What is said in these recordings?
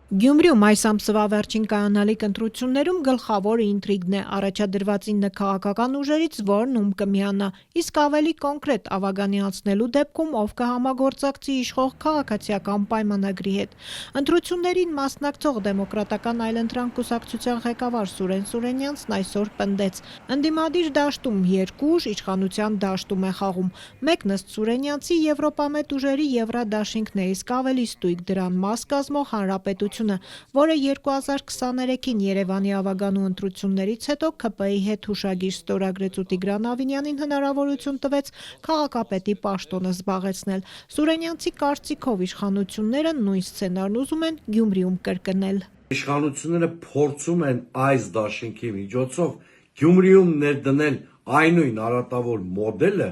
Գյումրիում այս ամսվա վերջին կայանալիք ընտրություններում գլխավոր ինտրիգն է առաջադրված 9 քաղաքական ուժերից, որն ում կմիանա, իսկ ավելի կոնկրետ ավագանացնելու դեպքում ով կհամագործակցի իշխող քաղաքացիական պայմանագրի հետ։ Ընտրություններին մասնակցող Դեմոկրատական այլընտրանք կուսակցության ղեկավար Սուրեն Սուրենյանցն այսօր պնդեց. ընդդիմադիր դաշտում երկու ուժ իշխանության դաշտում է խաղում։ Մեկն ըստ Սուրենյանցի Եվրոպամետ ուժերի Եվրադաշինքն է, իսկ ավելի ստույգ դրան մաս կազմող Հանրապետություն, որը 2023-ին Երևանի ավագանու ընտրություններից հետո ՔՊ-ի հետ հուշագիր ստորագրեց ու Տիգրան Ավինյանին հնարավորություն տվեց քաղաքապետի պաշտոնը զբաղեցնել։ Սուրենյանցի կարծիքով իշխանությունները նույն սցենարն ուզում են Գյումրիում կրկնել։ Իշխանությունները փորձում են այս դաշինքի միջոցով Գյումրիում ներդնել այնույն արատավոր մոդելը,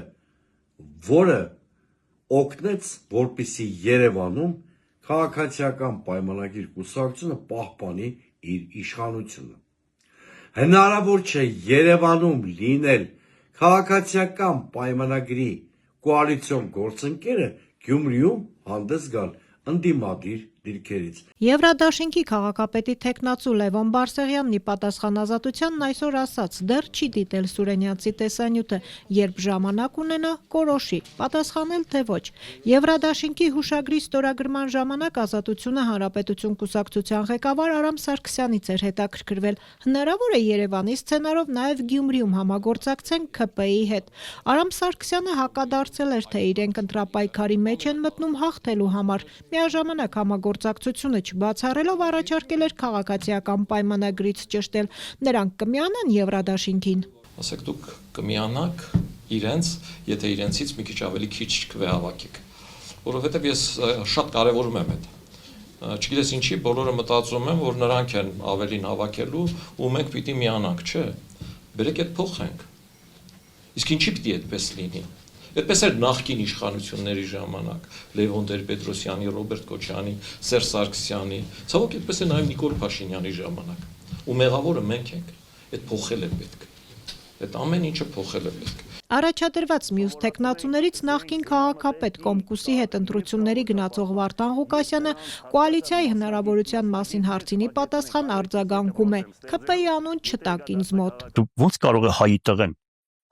որը օգնեց, որպեսզի Երևանում քաղաքացիական պայմանագիր կուսակցությունը պահպանի իր իշխանությունը։ Հնարավոր չէ Երևանում լինել քաղաքացիական պայմանագրի կոալիցիոն գործընկերը Գյումրիում հանդես գալ ընդդիմադիր դիրքերից։ Եվրադաշինքի քաղաքապետի թեկնածու Լևոն Բարսեղյանն ի պատասխան Ազատությանն այսօր ասաց, դեռ չի դիտել Սուրենյանցի տեսանյութը, երբ ժամանակ ունենա, կորոշի, պատասխանել թե ոչ։ Եվրադաշինքի հուշագրի ստորագրման ժամանակ Ազատությունը Հանրապետություն կուսակցության ղեկավար Արամ Սարգսյանից էր հետաքրքրվել։ Հնարավոր է Երևանի սցենարով նաև Գյումրիում համագործակցեն ՔՊ-ի հետ։ Արամ Սարգսյանը հակադարձել էր, թե իրենք ընտրապայքարի մեջ են մտնում հաղթելու համար։ Միաժամանակ համագործակցությունը չբացառելով առաջարկել էր քաղաքացիական պայմանագրից ճշտել։ Նրանք կմիանան Եվրադաշինքին։ Ասեք դուք կմիանաք իրենց, եթե իրենցից մի քիչ ավելի քիչ կվեհավաքեք, որովհետև ես շատ կարևորում եմ այդ։ Չգիտես ինչի, բոլորը մտածում են, որ նրանք են ավելին հավաքելու ու մենք պիտի միանանք, չէ։ Բերեք այդ փոխենք։ Իսկ ինչի պիտի այդպես լինի։ Այդպես էր նախկին իշխանությունների ժամանակ Լևոն Տեր-Պետրոսյանի, Ռոբերտ Քոչարյանի, Սերժ Սարգսյանի, ցավոք այդպես է նաև Նիկոլ Փաշինյանի ժամանակ։ Ու մեղավորը մենք ենք։ Այդ փոխել է պետք։ Այդ ամեն ինչը փոխել է պետք։ Առաջադրված մյուս թեկնածուներից նախկին քաղաքապետ Կոմկուսի հետ ընտրությունների գնացող Վարդան Ղուկասյանը կոալիցիայի հնարավորության մասին հարցինի պատասխան արձագանքում է. ՔՊ-ի անուն չտակ ինձ մոտ։ Դու ո՞նց կարող է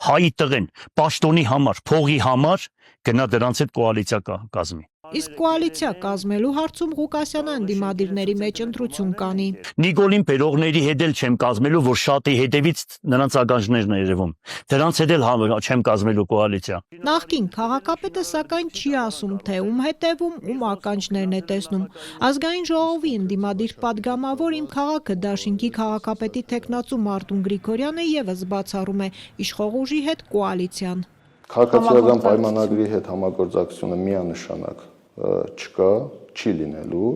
հայի տղեն պաշտոնի համար, փողի համար գնա դրանց հետ կոալիցիա կազմի։ Իսկ կոալիցիա կազմելու հարցում Ղուկասյանը ընդդիմադիրների մեջ ընտրություն կանի։ Նիկոլին բերողների հետ էլ չեմ կազմելու, որ շատի հետևից նրանց ականջներն է երևում։ Դրանց հետ էլ չեմ կազմելու կոալիցիա։ Նախկին քաղաքապետը սակայն չի ասում, թե ում հետևում, ում ականջներն է տեսնում։ Ազգային ժողովի ընդդիմադիր падգամավոր Իմ քաղաքը դաշինքի քաղաքապետի թեկնածու Մարտուն Գրիգորյանը եւս բացառում է իշխող ուժի հետ կոալիցիան։ Քաղաքացիական պայմանագրի հետ համագործակցությունը միանշանակ չկա, չի լինելու,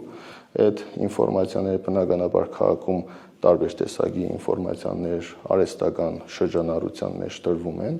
այդ ինֆորմացիաները բնականաբար քաղաքում տարբեր տեսակի ինֆորմացիաներ արհեստական շրջանառության մեջ տրվում են,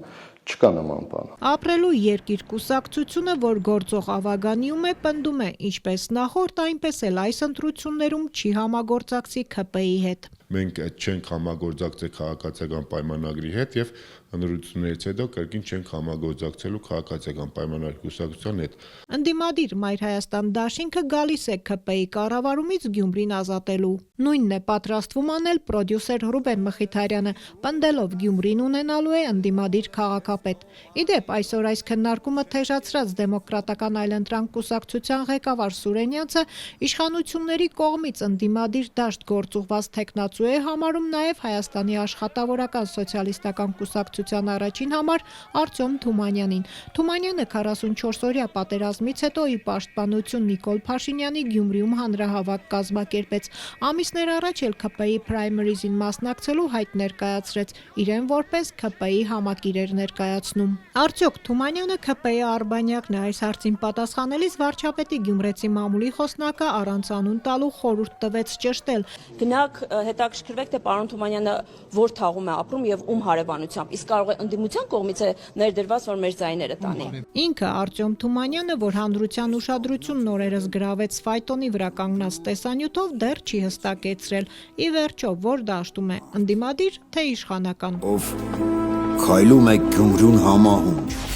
չկա նման բան։ Ապրելու երկիր կուսակցությունը, որ գործող ավագանիում է, պնդում է, ինչպես նախորդ, այնպես էլ այս ընտրություններում չի համագործակցի ՔՊ-ի հետ։ Մենք չենք համագործակցել քաղաքացիական պայմանագրի հետ եւ ընտրություններից հետո կրկին չենք համագործակցելու քաղաքացիական պայմանագրի կուսակցության հետ։ Ընդդիմադիր Մայր Հայաստան դաշինքը գալիս է ՔՊ-ի կառավարումից Գյումրին ազատելու։ Նույնն է պատրաստվում անել պրոդյուսեր Ռուբեն Մխիթարյանը, պնդելով Գյումրին ունենալու է ընդդիմադիր քաղաքապետ։ Իդեպ այսօր այս քննարկումը թեժացրած Դեմոկրատական այլընտրանք կուսակցության ղեկավար Սուրենյանցը իշխանությունների կողմից ընդդիմադիր դաշտ գործուղված թեկնածու է համարում նաև Հայաստանի աշխատավորական սոցիալիստական կուսակցության առաջին համար Արտյոմ Թումանյանին։ Թումանյանը 44-օրյա պատերազմից հետո իր պաշտպանություն Նիկոլ Փաշինյանի Գյումրիում հանրահավաք կազմակերպեց։ Ամիսներ առաջ էլ ՔՊ-ի պրայմերիզին մասնակցելու հայտ ներկայացրեց, իրեն որպես ՔՊ-ի համակիր էր ներկայացնում։ Արդյոք Թումանյանը ՔՊ-ի արբանյակն է, այս հարցին պատասխանելիս վարչապետի Գյումրեցի մամուլի խոսնակը առանց անուն տալու խորհուրդ տվեց ճշտել։ Գնաք հետաքրքրվեք, թե պարոն Թումանյանը որ թաղում է ապրում եւ ում հարևանությամբ, իսկ կարող է ընդդիմության կողմից է ներդրված, որ մեր ձայները տանի։ Ինքը Արտյոմ Թումանյանը, որ հանրության ուշադրությունն օրերս գրավեց ֆայտոնի վրա կանգնած տեսանյութով, դեռ չի հստակեցրել։ Ի վերջո, որ դաշտում է, ընդդիմադիր թե իշխանական։ Ով քայլում է Գյումրուն համահունչ։